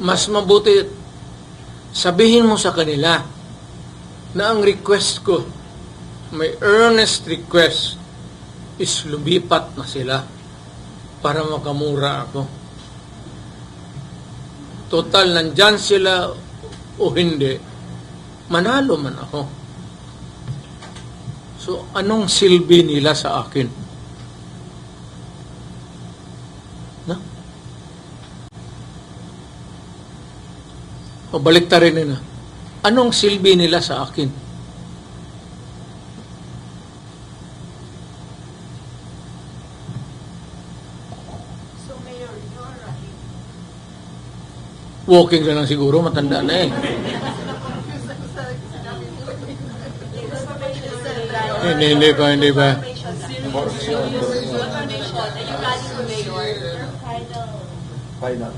Mas mabuti, sabihin mo sa kanila na ang request ko, may earnest request, is lumipat na sila para makamura ako. Total, nandyan sila o hindi, manalo man ako. So, anong silbi nila sa akin? No? O balik ta rin na. Anong silbi nila sa akin? So, Mayor, you're right. Walking na lang siguro, matanda na eh. Hindi pa. Information. Are you running for mayor? Final.